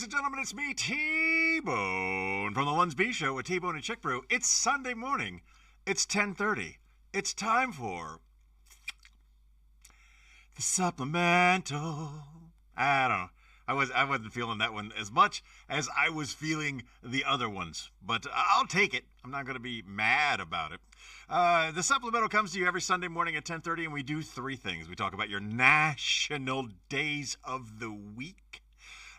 Ladies and gentlemen, it's me, T-Bone, from the LUNSB Show with T-Bone and Chick Brew. It's Sunday morning. It's 10:30. It's time for the Supplemental. I don't know. I wasn't feeling that one as much as I was feeling the other ones, but I'll take it. I'm not going to be mad about it. The Supplemental comes to you every Sunday morning at 10:30, and we do three things. We talk about your national days of the week.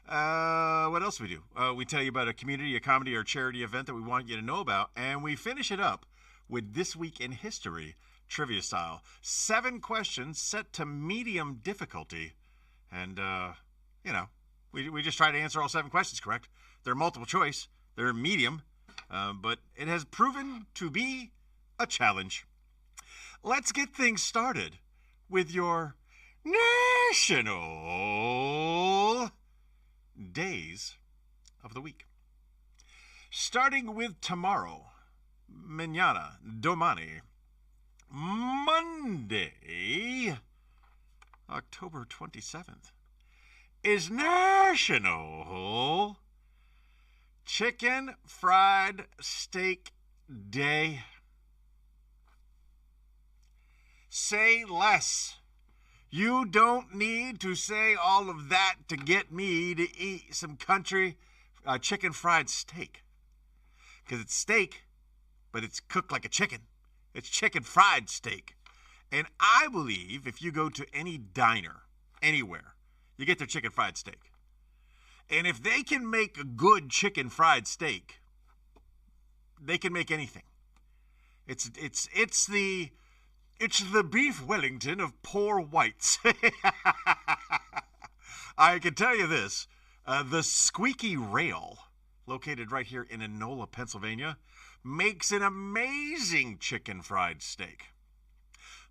What else do we do? We tell you about a community, a comedy, or a charity event that we want you to know about, and we finish it up with This Week in History, trivia style. 7 questions set to medium difficulty, and, we just try to answer all 7 questions correct. They're multiple choice. They're medium, but it has proven to be a challenge. Let's get things started with your national days of the week. Starting with tomorrow, mañana, domani, Monday, October 27th, is National Chicken Fried Steak Day. Say less. You don't need to say all of that to get me to eat some country chicken fried steak. Because it's steak, but it's cooked like a chicken. It's chicken fried steak. And I believe if you go to any diner, anywhere, you get their chicken fried steak. And if they can make a good chicken fried steak, they can make anything. It's the beef Wellington of poor whites. I can tell you this, the Squeaky Rail, located right here in Enola, Pennsylvania, makes an amazing chicken fried steak.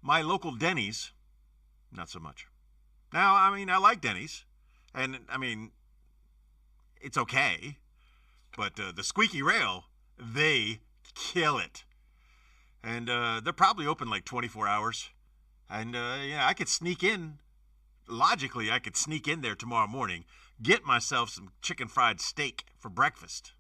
My local Denny's, not so much. Now, I like Denny's, and, it's okay, but the Squeaky Rail, they kill it. And they're probably open like 24 hours. And, I could sneak in. Logically, I could sneak in there tomorrow morning, get myself some chicken fried steak for breakfast.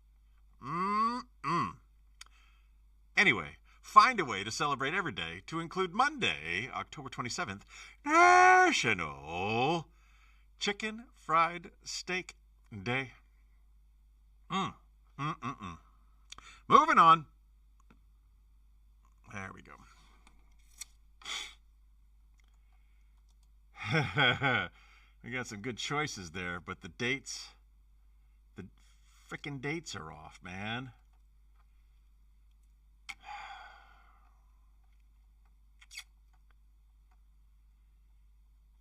Anyway, find a way to celebrate every day to include Monday, October 27th, National Chicken Fried Steak Day. Moving on. There we go. We got some good choices there, but the frickin' dates are off, man.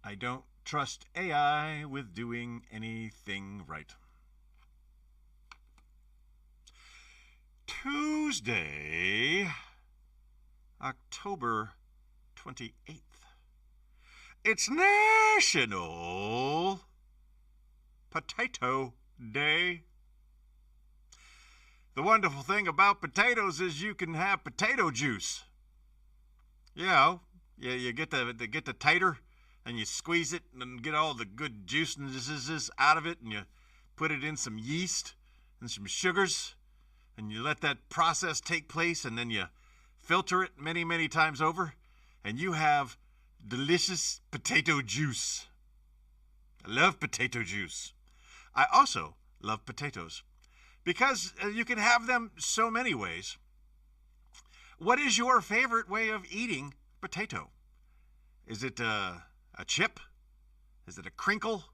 I don't trust AI with doing anything right. Tuesday, October 28th. It's National Potato Day. The wonderful thing about potatoes is you can have potato juice. You get the titer and you squeeze it and get all the good juices out of it, and you put it in some yeast and some sugars, and you let that process take place, and then you filter it many, many times over, and you have delicious potato juice. I love potato juice. I also love potatoes because you can have them so many ways. What is your favorite way of eating potato? Is it a chip? Is it a crinkle?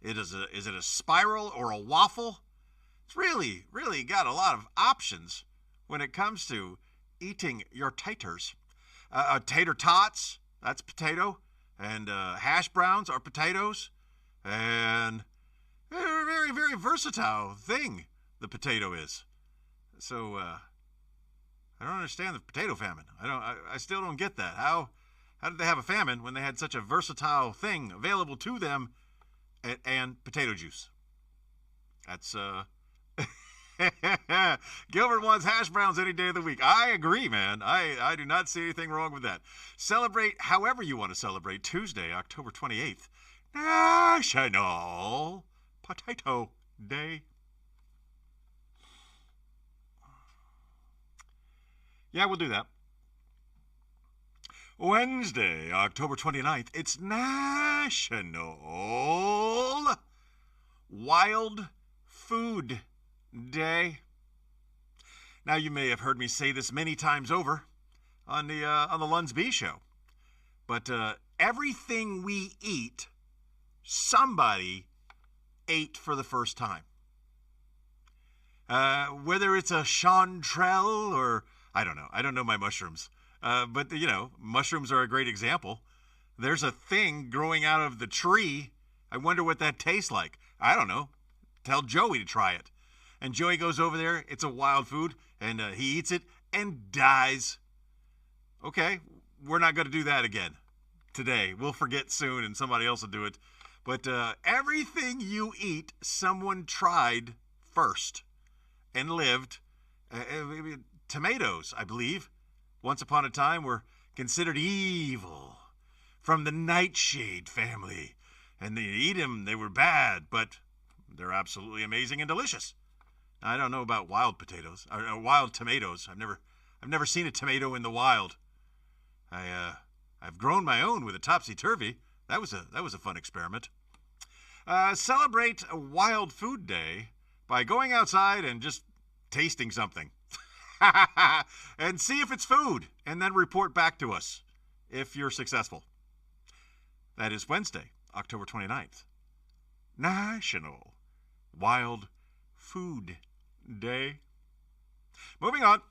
Is it a spiral or a waffle? It's really, really got a lot of options when it comes to eating your taters. Tater tots, that's potato. And hash browns are potatoes. And they're a very, very versatile thing, the potato is. So, I don't understand the potato famine. I still don't get that. How did they have a famine when they had such a versatile thing available to them and potato juice? That's, Gilbert wants hash browns any day of the week. I agree, man. I do not see anything wrong with that. Celebrate however you want to celebrate. Tuesday, October 28th, National Potato Day. Yeah, we'll do that. Wednesday, October 29th, it's National Wild Food Day. Now, you may have heard me say this many times over on the LUNSB Show, but everything we eat, somebody ate for the first time. Whether it's a chanterelle or, I don't know. I don't know my mushrooms. But, mushrooms are a great example. There's a thing growing out of the tree. I wonder what that tastes like. I don't know. Tell Joey to try it. And Joey goes over there. It's a wild food. And he eats it and dies. Okay, we're not going to do that again today. We'll forget soon and somebody else will do it. But everything you eat, someone tried first and lived. Tomatoes, I believe, once upon a time were considered evil from the nightshade family. And they eat them, they were bad, but they're absolutely amazing and delicious. I don't know about wild potatoes, or wild tomatoes. I've never seen a tomato in the wild. I've grown my own with a topsy-turvy. That was a fun experiment. Celebrate a Wild Food Day by going outside and just tasting something. And see if it's food, and then report back to us if you're successful. That is Wednesday, October 29th. National Wild Food Day. Moving on.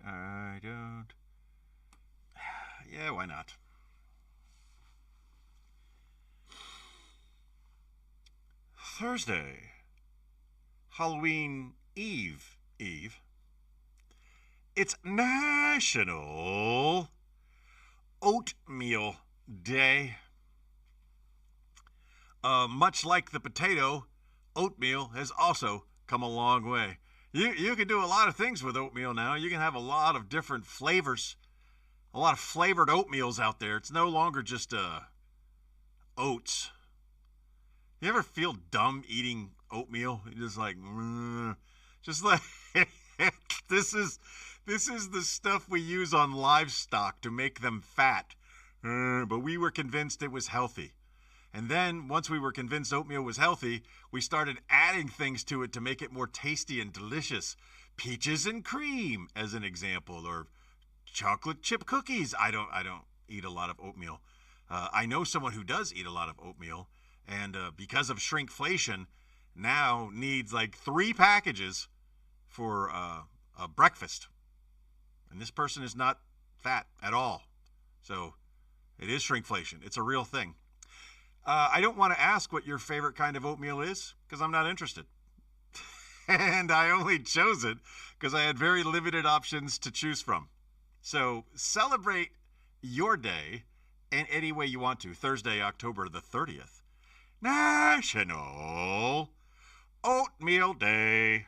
I don't. Yeah, why not? Thursday, Halloween Eve. It's National Oatmeal Day. Much like the potato, oatmeal has also come a long way. You can do a lot of things with oatmeal now. You can have a lot of different flavors, a lot of flavored oatmeals out there. It's no longer just oats. You ever feel dumb eating oatmeal? You're just like, this is the stuff we use on livestock to make them fat. But we were convinced it was healthy. And then once we were convinced oatmeal was healthy, we started adding things to it to make it more tasty and delicious. Peaches and cream, as an example, or chocolate chip cookies. I don't eat a lot of oatmeal. I know someone who does eat a lot of oatmeal, and because of shrinkflation, now needs like 3 packages for a breakfast. And this person is not fat at all. So it is shrinkflation. It's a real thing. I don't want to ask what your favorite kind of oatmeal is, because I'm not interested. And I only chose it because I had very limited options to choose from. So celebrate your day in any way you want to. Thursday, October the 30th. National Oatmeal Day.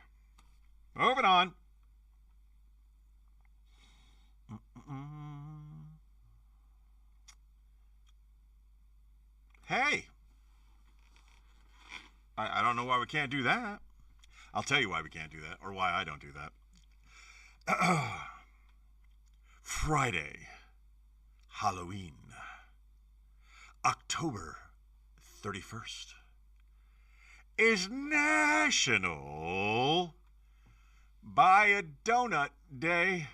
Moving on. Hey, I don't know why we can't do that. I'll tell you why we can't do that, or why I don't do that. Friday, Halloween, October 31st, is National Buy a Donut Day.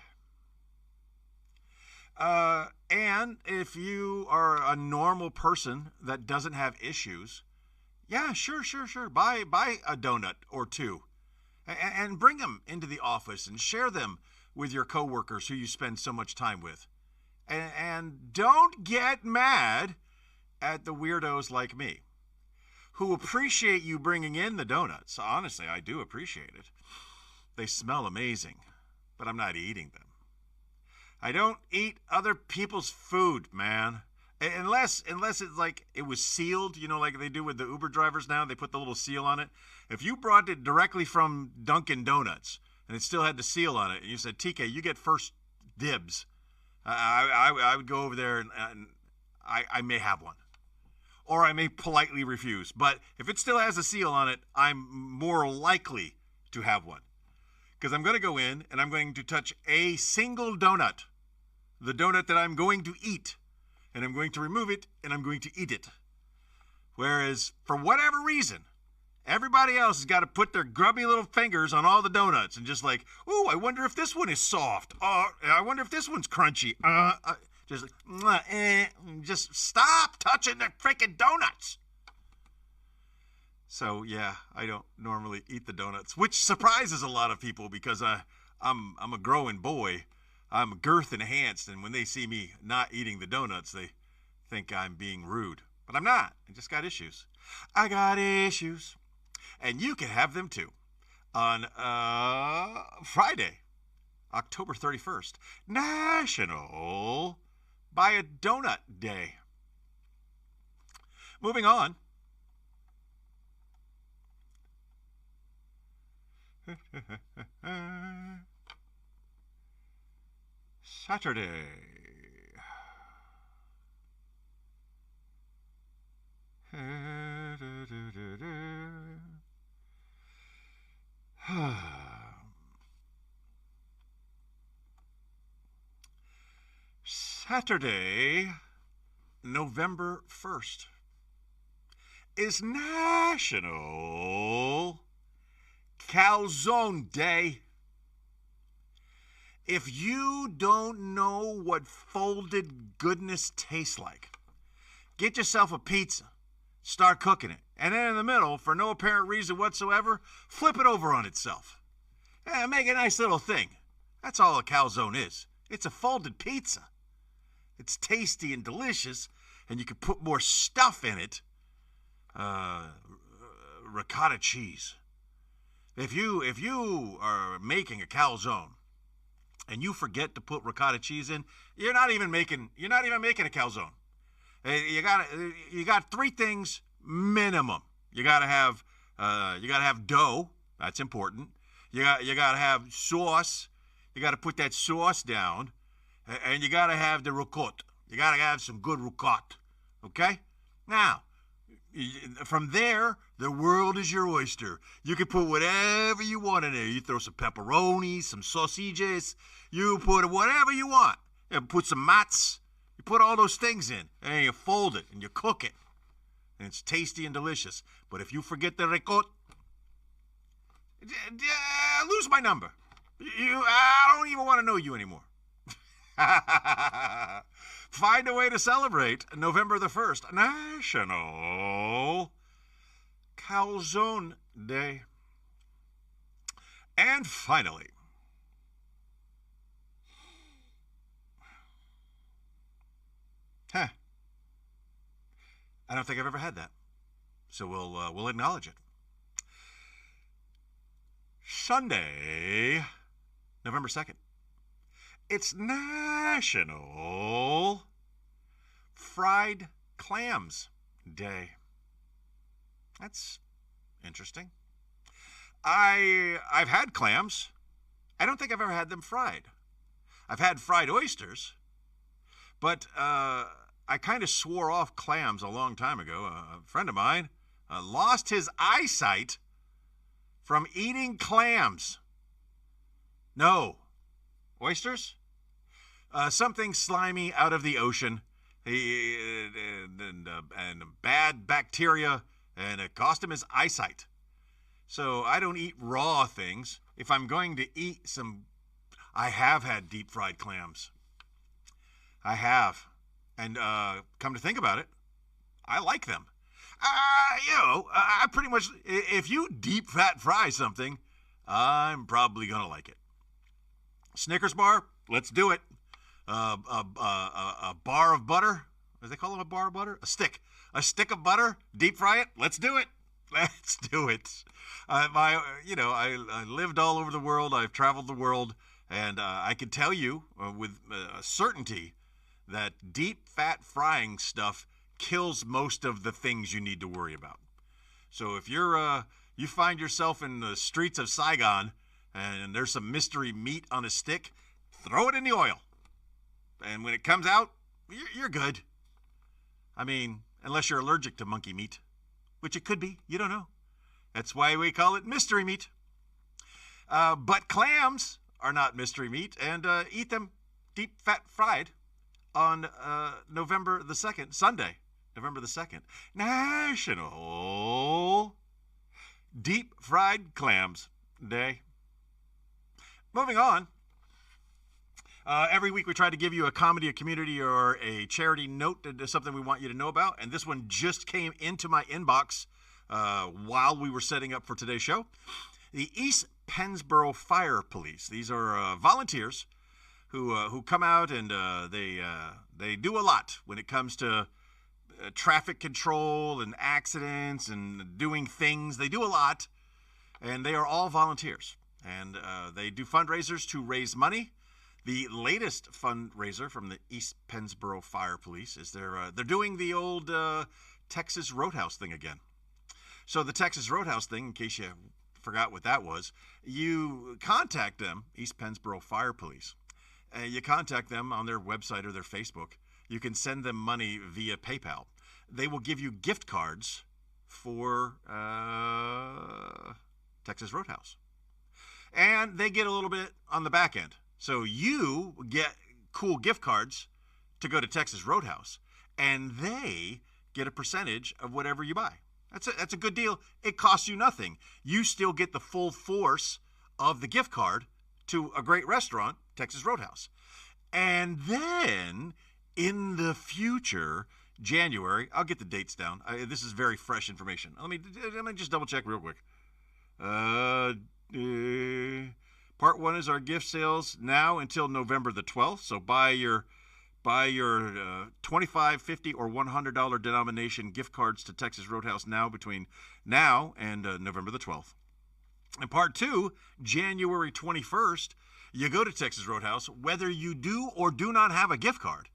And if you are a normal person that doesn't have issues, yeah, sure. Buy a donut or two and bring them into the office and share them with your coworkers who you spend so much time with. And don't get mad at the weirdos like me who appreciate you bringing in the donuts. Honestly, I do appreciate it. They smell amazing, but I'm not eating them. I don't eat other people's food, man. Unless it's like it was sealed, like they do with the Uber drivers now. They put the little seal on it. If you brought it directly from Dunkin' Donuts, and it still had the seal on it, and you said, TK, you get first dibs, I would go over there and I may have one. Or I may politely refuse. But if it still has a seal on it, I'm more likely to have one. Because I'm going to go in and I'm going to touch a single donut. The donut that I'm going to eat. And I'm going to remove it and I'm going to eat it. Whereas, for whatever reason, everybody else has got to put their grubby little fingers on all the donuts and just like, ooh, I wonder if this one is soft. I wonder if this one's crunchy. Just stop touching the freaking donuts. So yeah, I don't normally eat the donuts, which surprises a lot of people because I'm a growing boy. I'm girth enhanced, and when they see me not eating the donuts, they think I'm being rude. But I'm not. I just got issues. I got issues. And you can have them too. On Friday, October 31st, National Buy a Donut Day. Moving on. Saturday. Saturday, November 1st, is National Calzone Day. If you don't know what folded goodness tastes like, get yourself a pizza, start cooking it, and then in the middle, for no apparent reason whatsoever, flip it over on itself. Make a nice little thing. That's all a calzone is. It's a folded pizza. It's tasty and delicious, and you can put more stuff in it. Ricotta cheese. If you are making a calzone and you forget to put ricotta cheese in, you're not even making a calzone. You got three things minimum. You gotta have dough. That's important. You gotta have sauce. You gotta put that sauce down. And you got to have the ricotta. You got to have some good ricotta. Okay? Now, from there, the world is your oyster. You can put whatever you want in there. You throw some pepperoni, some sausages. You put whatever you want. You put some mats. You put all those things in. And you fold it and you cook it. And it's tasty and delicious. But if you forget the ricotta, lose my number. I don't even want to know you anymore. Find a way to celebrate November the 1st, National Calzone Day. And finally, I don't think I've ever had that, so we'll acknowledge it. Sunday, November 2nd. It's National Fried Clams Day. That's interesting. I've had clams. I don't think I've ever had them fried. I've had fried oysters, but I kind of swore off clams a long time ago. A friend of mine lost his eyesight from eating clams. No. Oysters? Something slimy out of the ocean, and bad bacteria, and it cost him his eyesight. So I don't eat raw things. If I'm going to eat some, I have had deep fried clams. I have. And come to think about it, I like them. I pretty much, if you deep fat fry something, I'm probably going to like it. Snickers bar, let's do it. A bar of butter, what do they call them, a bar of butter? A stick of butter, deep fry it, let's do it. Let's do it. I lived all over the world, I've traveled the world, and I can tell you with certainty that deep fat frying stuff kills most of the things you need to worry about. So if you find yourself in the streets of Saigon, and there's some mystery meat on a stick, throw it in the oil. And when it comes out, you're good. I mean, unless you're allergic to monkey meat, which it could be. You don't know. That's why we call it mystery meat. But clams are not mystery meat, and eat them deep fat fried on November the 2nd, Sunday, November the 2nd. National Deep Fried Clams Day. Moving on. Every week we try to give you a comedy, a community, or a charity note, something we want you to know about. And this one just came into my inbox while we were setting up for today's show. The East Pennsboro Fire Police. These are volunteers who come out, and they do a lot when it comes to traffic control and accidents and doing things. They do a lot, and they are all volunteers. And they do fundraisers to raise money. The latest fundraiser from the East Pennsboro Fire Police is they're doing the old Texas Roadhouse thing again. So the Texas Roadhouse thing, in case you forgot what that was, you contact them, East Pennsboro Fire Police. You contact them on their website or their Facebook. You can send them money via PayPal. They will give you gift cards for Texas Roadhouse. And they get a little bit on the back end. So you get cool gift cards to go to Texas Roadhouse, and they get a percentage of whatever you buy. That's a good deal. It costs you nothing. You still get the full force of the gift card to a great restaurant, Texas Roadhouse. And then in the future, January, I'll get the dates down. This is very fresh information. Let me just double check real quick. Part 1 is our gift sales now until November the 12th. So buy your $25, $50, or $100 denomination gift cards to Texas Roadhouse now between now and November the 12th. And part 2, January 21st, you go to Texas Roadhouse, whether you do or do not have a gift card.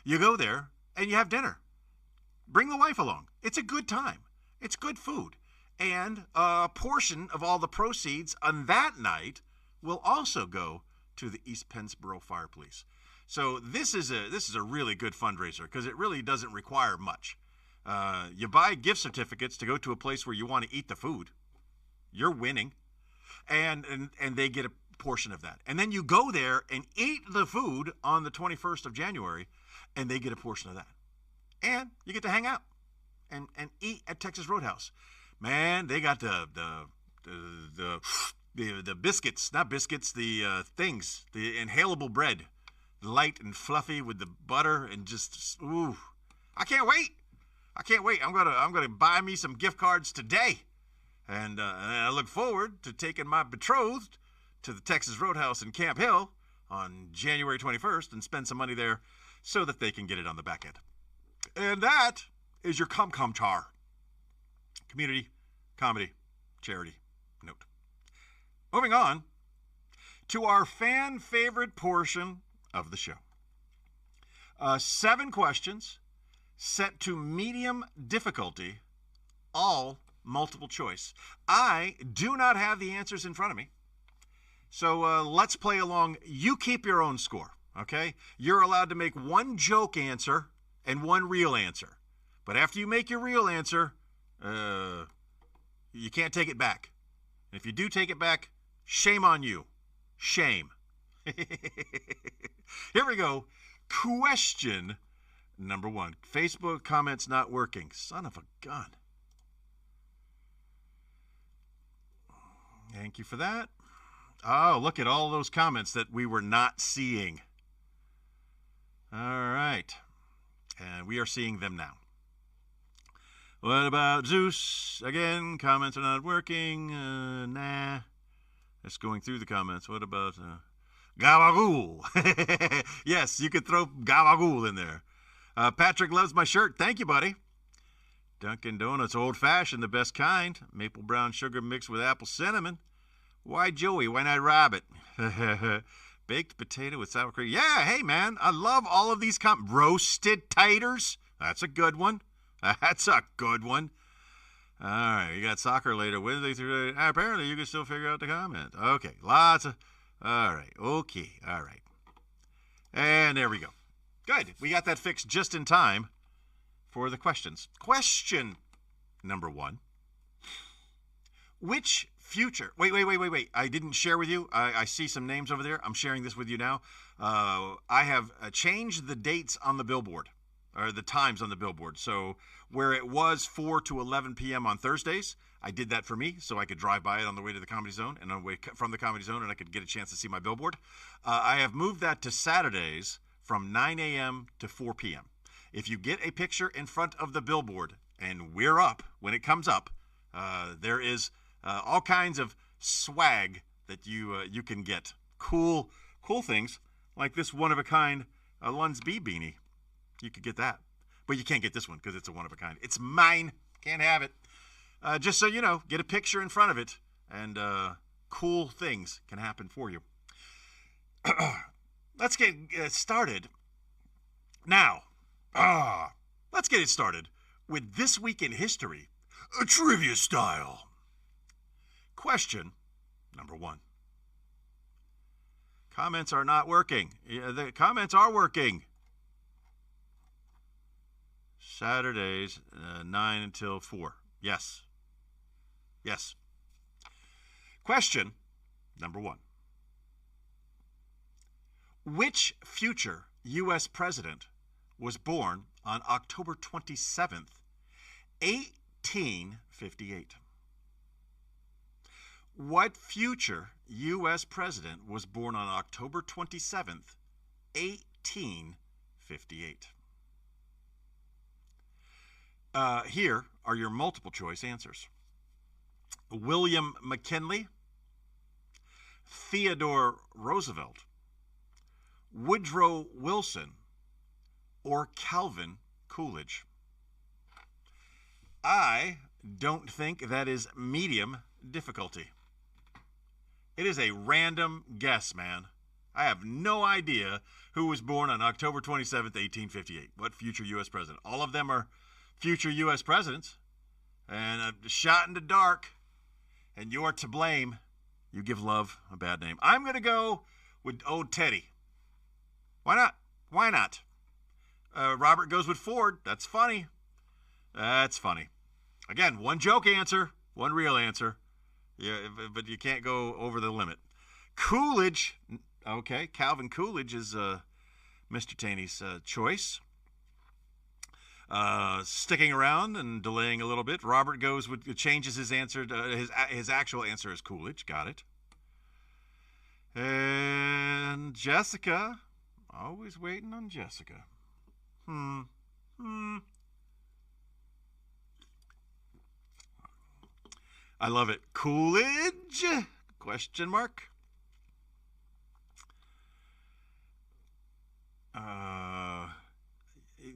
You go there and you have dinner. Bring the wife along. It's a good time. It's good food. And a portion of all the proceeds on that night will also go to the East Pennsboro Fire Police. So this is a really good fundraiser because it really doesn't require much. You buy gift certificates to go to a place where you want to eat the food. You're winning, and they get a portion of that. And then you go there and eat the food on the 21st of January, and they get a portion of that. And you get to hang out and eat at Texas Roadhouse. Man, they got the biscuits, not biscuits, the things, the inhalable bread, light and fluffy with the butter, and just, ooh, I can't wait. I'm gonna buy me some gift cards today, and I look forward to taking my betrothed to the Texas Roadhouse in Camp Hill on January 21st and spend some money there so that they can get it on the back end. And that is your Comcar community, comedy, charity note. Moving on to our fan favorite portion of the show. 7 questions set to medium difficulty, all multiple choice. I do not have the answers in front of me. So let's play along. You keep your own score, okay? You're allowed to make one joke answer and one real answer. But after you make your real answer, you can't take it back. And if you do take it back, shame on you. Shame. Here we go. Question number 1. Facebook comments not working. Son of a gun. Thank you for that. Oh, look at all those comments that we were not seeing. All right. And we are seeing them now. What about Zeus? Again, comments are not working. Nah. Just going through the comments. What about Gabagool? Yes, you could throw Gabagool in there. Patrick loves my shirt. Thank you, buddy. Dunkin' Donuts old-fashioned, the best kind. Maple brown sugar mixed with apple cinnamon. Why Joey? Why not Rabbit? Baked potato with sour cream. Yeah, hey, man. I love all of these roasted taters. That's a good one. That's a good one. All right, you got soccer later, Wednesday through. Apparently, you can still figure out the comment. Okay, lots of. All right, okay, all right. And there we go. Good. We got that fixed just in time for the questions. Question number 1. Which future... Wait. I didn't share with you. I see some names over there. I'm sharing this with you now. I have changed the dates on the billboard, or the times on the billboard. So where it was 4 to 11 p.m. on Thursdays, I did that for me so I could drive by it on the way to the Comedy Zone and on the way from the Comedy Zone, and I could get a chance to see my billboard. I have moved that to Saturdays from 9 a.m. to 4 p.m. If you get a picture in front of the billboard, and we're up when it comes up, there is all kinds of swag that you can get. Cool things like this one-of-a-kind LUNSB beanie. You could get that. But you can't get this one because it's a one-of-a-kind. It's mine. Can't have it. Just so you know, get a picture in front of it, and cool things can happen for you. Let's get started. Now, let's get it started with This Week in History, trivia style. Question number 1. Comments are not working. Yeah, the comments are working. Saturdays, 9 until 4. Yes. Question number 1. Which future U.S. president was born on October 27th, 1858? What future U.S. president was born on October 27th, 1858? Here are your multiple choice answers. William McKinley, Theodore Roosevelt, Woodrow Wilson, or Calvin Coolidge. I don't think that is medium difficulty. It is a random guess, man. I have no idea who was born on October 27th, 1858. What future U.S. president? All of them are future U.S. presidents. And a shot in the dark, and you're to blame. You give love a bad name. I'm going to go with old Teddy. Why not? Robert goes with Ford. That's funny. Again, one joke answer, one real answer. Yeah, but you can't go over the limit. Coolidge. Okay, Calvin Coolidge is Mr. Taney's choice. Sticking around and delaying a little bit. Robert changes his answer. His actual answer is Coolidge. Got it. And Jessica. Always waiting on Jessica. I love it. Coolidge? Question mark.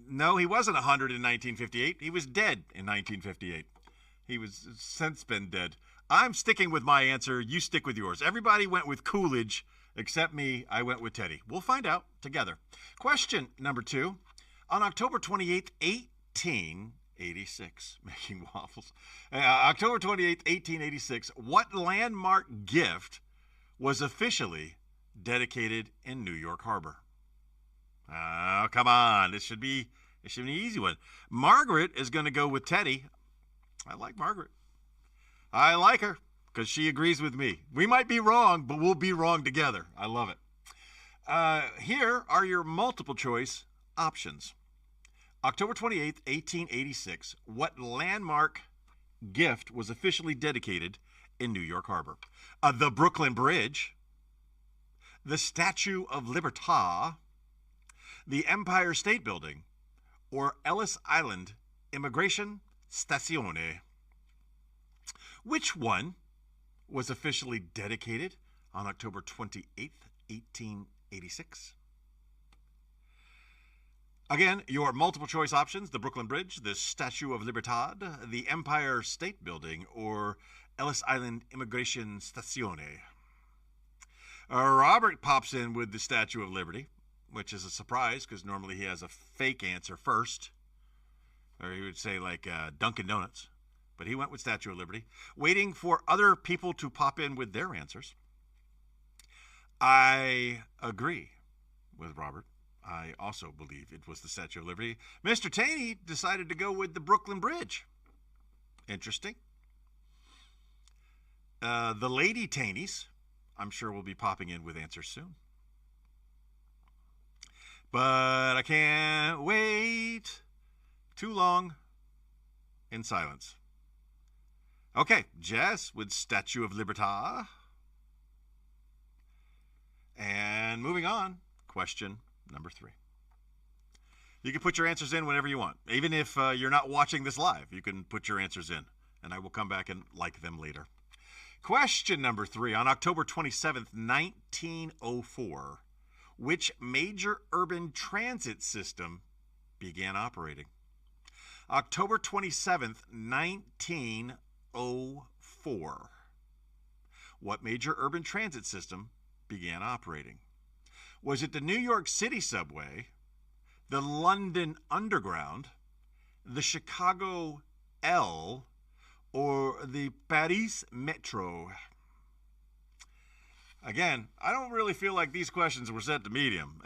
No, he wasn't 100 in 1958. He was dead in 1958. He was since been dead. I'm sticking with my answer. You stick with yours. Everybody went with Coolidge except me. I went with Teddy. We'll find out together. Question number 2. On October 28th, 1886, making waffles. October 28th, 1886, what landmark gift was officially dedicated in New York Harbor? Oh, come on. This should be an easy one. Margaret is going to go with Teddy. I like Margaret. I like her because she agrees with me. We might be wrong, but we'll be wrong together. I love it. Here are your multiple choice options. October 28th, 1886, what landmark gift was officially dedicated in New York Harbor? The Brooklyn Bridge, the Statue of Libertad, the Empire State Building, or Ellis Island Immigration Stazione. Which one was officially dedicated on October 28th, 1886? Again, your multiple choice options: the Brooklyn Bridge, the Statue of Libertad, the Empire State Building, or Ellis Island Immigration Stazione. Robert pops in with the Statue of Liberty, which is a surprise because normally he has a fake answer first. Or he would say like Dunkin' Donuts. but he went with Statue of Liberty, waiting for other people to pop in with their answers. I agree with Robert. I also believe it was the Statue of Liberty. Mr. Taney decided to go with the Brooklyn Bridge. Interesting. The Lady Taneys, I'm sure, will be popping in with answers soon. But I can't wait too long in silence. Okay, Jess with Statue of Liberty. And moving on, question number 3. You can put your answers in whenever you want. Even if you're not watching this live, you can put your answers in, and I will come back and like them later. Question number 3. On October 27th, 1904, which major urban transit system began operating? October 27th, 1904. What major urban transit system began operating? Was it the New York City subway, the London Underground, the Chicago L, or the Paris Metro? Again, I don't really feel like these questions were set to medium.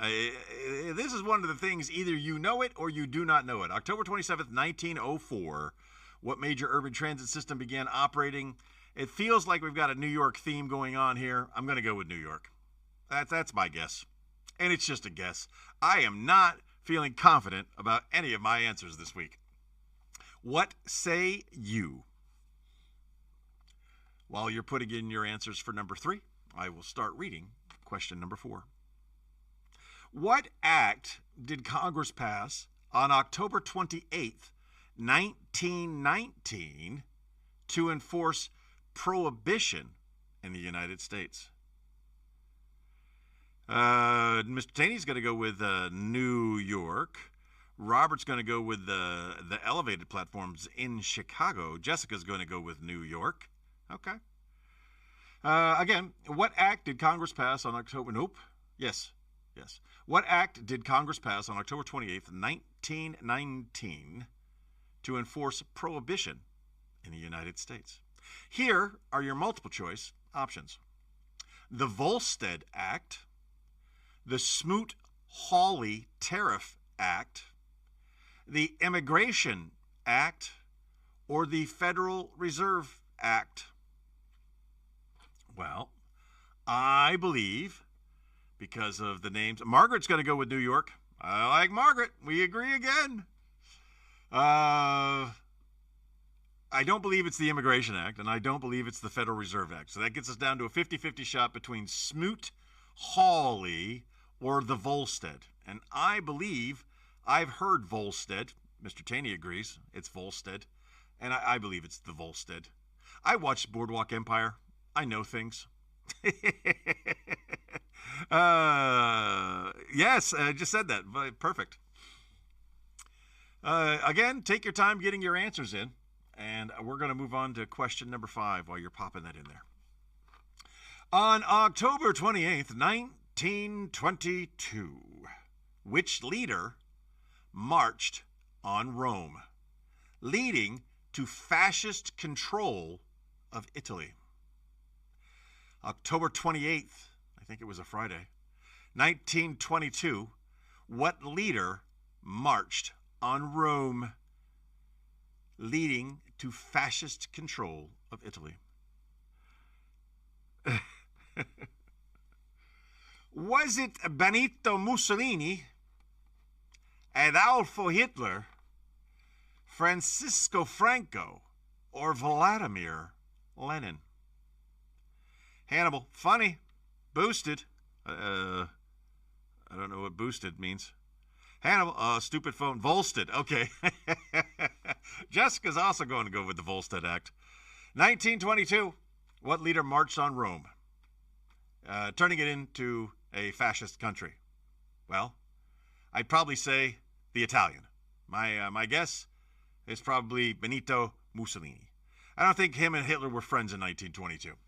This is one of the things, either you know it or you do not know it. October 27th, 1904, what major urban transit system began operating? It feels like we've got a New York theme going on here. I'm going to go with New York. That's my guess. And it's just a guess. I am not feeling confident about any of my answers this week. What say you? While you're putting in your answers for number 3, I will start reading question number 4. What act did Congress pass on October 28th, 1919 to enforce prohibition in the United States? Mr. Taney's going to go with New York. Robert's going to go with the elevated platforms in Chicago. Jessica's going to go with New York. Okay. Again, what act did Congress pass on October... Nope. Yes. What act did Congress pass on October 28th, 1919 to enforce prohibition in the United States? Here are your multiple choice options. The Volstead Act, the Smoot-Hawley Tariff Act, the Immigration Act, or the Federal Reserve Act. Well, I believe, because of the names, Margaret's going to go with New York. I like Margaret. We agree again. I don't believe it's the Immigration Act, and I don't believe it's the Federal Reserve Act. So that gets us down to a 50-50 shot between Smoot-Hawley or the Volstead. And I believe I've heard Volstead. Mr. Taney agrees. It's Volstead. And I believe it's the Volstead. I watched Boardwalk Empire. I know things. Yes, I just said that. Perfect. Again, take your time getting your answers in. And we're going to move on to question number 5 while you're popping that in there. On October 28th, 1922, which leader marched on Rome, leading to fascist control of Italy? October 28th, I think it was a Friday, 1922, what leader marched on Rome, leading to fascist control of Italy? Was it Benito Mussolini, Adolfo Hitler, Francisco Franco, or Vladimir Lenin? Hannibal, funny, boosted. I don't know what boosted means. Hannibal, stupid phone, Volstead. Okay. Jessica's also going to go with the Volstead Act. 1922, what leader marched on Rome, turning it into a fascist country? Well, I'd probably say the Italian. My guess is probably Benito Mussolini. I don't think him and Hitler were friends in 1922.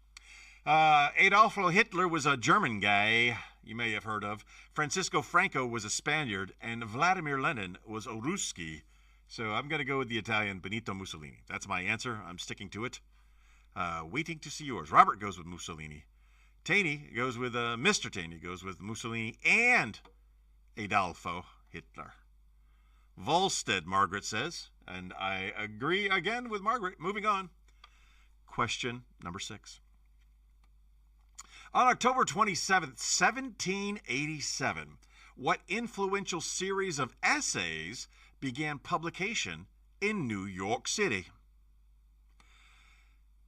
Adolfo Hitler was a German guy you may have heard of. Francisco Franco was a Spaniard, and Vladimir Lenin was a Ruski. So I'm going to go with the Italian Benito Mussolini. That's my answer. I'm sticking to it. Waiting to see yours. Robert goes with Mussolini. Taney goes with Mr. Taney goes with Mussolini and Adolfo Hitler. Volstead, Margaret says, and I agree again with Margaret. Moving on. Question number 6. On October 27th, 1787, what influential series of essays began publication in New York City?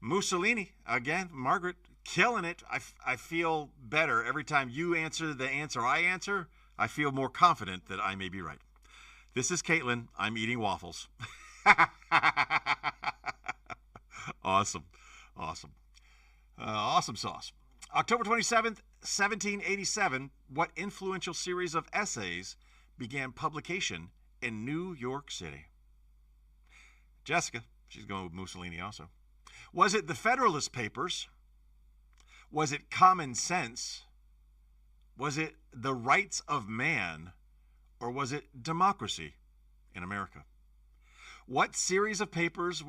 Mussolini, again, Margaret, killing it. I feel better every time you answer the answer I answer. I feel more confident that I may be right. This is Caitlin. I'm eating waffles. Awesome. Awesome. Awesome sauce. October 27th, 1787, what influential series of essays began publication in New York City? Jessica, she's going with Mussolini also. Was it the Federalist Papers? Was it Common Sense? Was it The Rights of Man? Or was it Democracy in America? What series of papers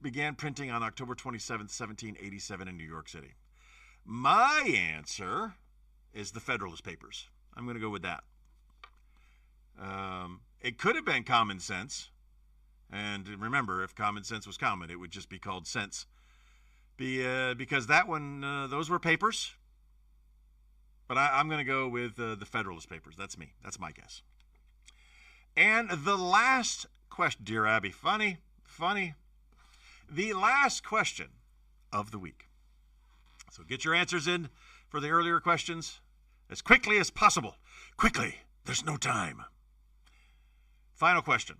began printing on October 27th, 1787 in New York City? My answer is the Federalist Papers. I'm going to go with that. It could have been Common Sense. And remember, if Common Sense was common, it would just be called sense. Because that one, those were papers. But I'm going to go with the Federalist Papers. That's me. That's my guess. And the last question, dear Abby, funny. The last question of the week. So get your answers in for the earlier questions as quickly as possible. Quickly. There's no time. Final question.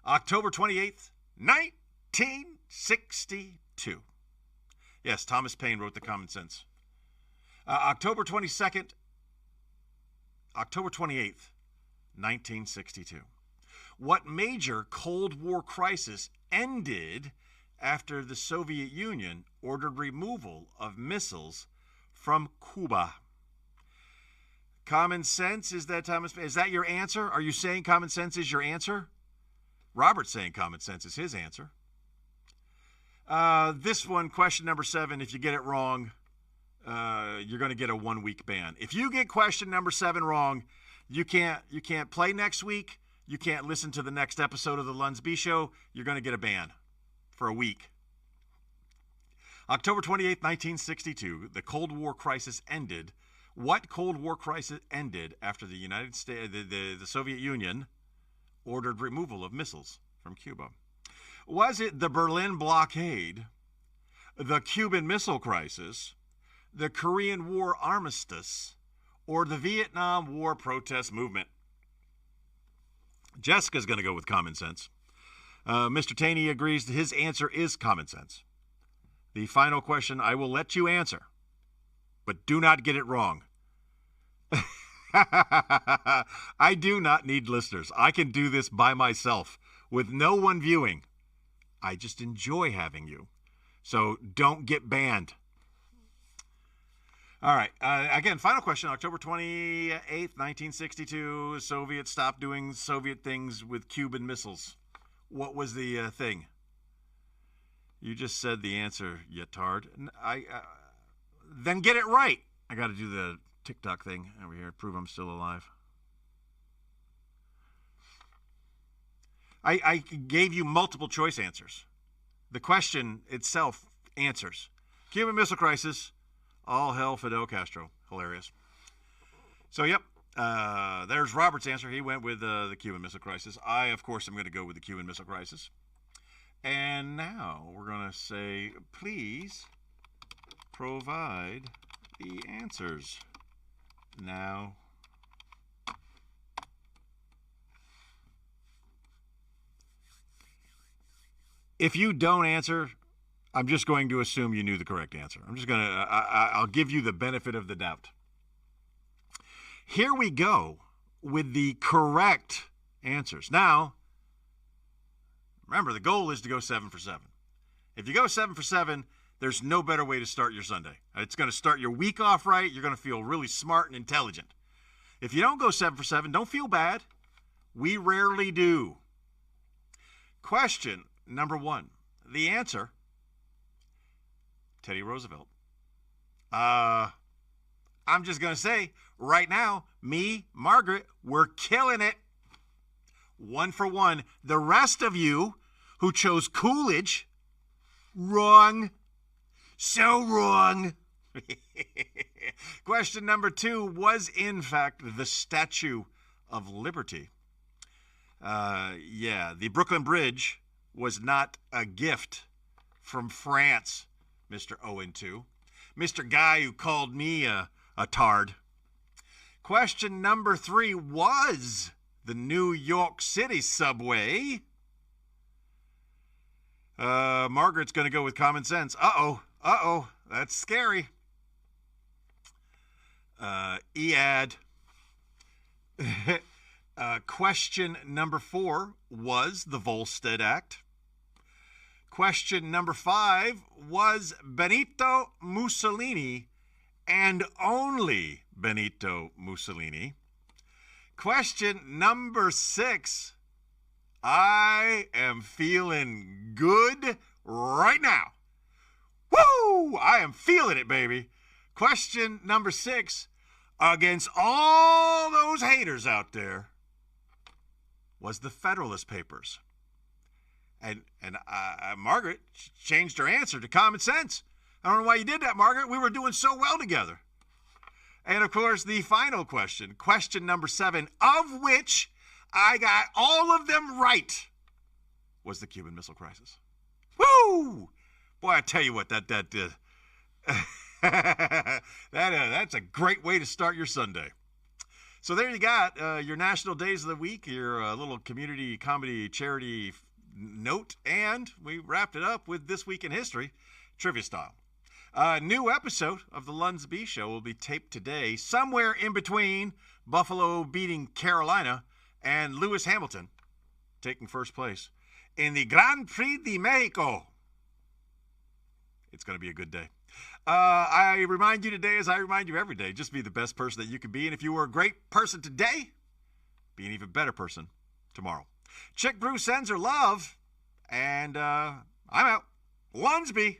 October 28th, 1962. Yes, Thomas Paine wrote the Common Sense. October 28th, 1962. What major Cold War crisis ended after the Soviet Union ordered removal of missiles from Cuba? Common Sense, is that your answer? Are you saying Common Sense is your answer? Robert's saying Common Sense is his answer. This one, question number 7, if you get it wrong, you're going to get a 1-week ban. If you get question number 7 wrong, you can't play next week. You can't listen to the next episode of the LUNSB Show. You're going to get a ban for a week. October 28, 1962, the Cold War crisis ended. What Cold War crisis ended after the United States, the Soviet Union ordered removal of missiles from Cuba? Was it the Berlin blockade, the Cuban Missile Crisis, the Korean War armistice, or the Vietnam War protest movement? Jessica's going to go with Common Sense. Mr. Taney agrees that his answer is Common Sense. The final question I will let you answer, but do not get it wrong. I do not need listeners. I can do this by myself with no one viewing. I just enjoy having you. So don't get banned. All right. Again, final question. October 28th, 1962, Soviets stopped doing Soviet things with Cuban missiles. What was the thing? You just said the answer, you tard. Then get it right. I got to do the TikTok thing over here to prove I'm still alive. I gave you multiple choice answers. The question itself answers. Cuban Missile Crisis, all hell Fidel Castro. Hilarious. So, yep, there's Robert's answer. He went with the Cuban Missile Crisis. I, of course, am going to go with the Cuban Missile Crisis. And now we're going to say, please provide the answers. Now, if you don't answer, I'm just going to assume you knew the correct answer. I'll give you the benefit of the doubt. Here we go with the correct answers. Now, remember, the goal is to go 7 for 7. If you go 7 for 7, there's no better way to start your Sunday. It's going to start your week off right. You're going to feel really smart and intelligent. If you don't go 7 for 7, don't feel bad. We rarely do. Question number 1. The answer, Teddy Roosevelt. I'm just going to say, right now, me, Margaret, we're killing it. 1 for 1. The rest of you who chose Coolidge, wrong. So wrong. Question number 2 was, in fact, the Statue of Liberty. The Brooklyn Bridge was not a gift from France, Mr. 0-2. Mr. Guy who called me a tard. Question number 3 was the New York City subway. Margaret's going to go with common sense. Uh-oh, that's scary. EAD. Question number 4 was the Volstead Act. Question number 5 was Benito Mussolini and only Benito Mussolini. Question number 6, I am feeling good right now. Woo! I am feeling it, baby. Question number 6, against all those haters out there, was the Federalist Papers. And Margaret changed her answer to common sense. I don't know why you did that, Margaret. We were doing so well together. And, of course, the final question, question number 7, of which I got all of them right, was the Cuban Missile Crisis. Woo! Boy, I tell you what, that did. That's a great way to start your Sunday. So there you got your National Days of the Week, your little community comedy charity note, and we wrapped it up with This Week in History, trivia style. A new episode of the LUNSB Show will be taped today, somewhere in between Buffalo beating Carolina and Lewis Hamilton taking first place in the Grand Prix de Mexico. It's going to be a good day. I remind you today, as I remind you every day, just be the best person that you can be. And if you were a great person today, be an even better person tomorrow. Chick Brew sends her love, and I'm out. LUNSB.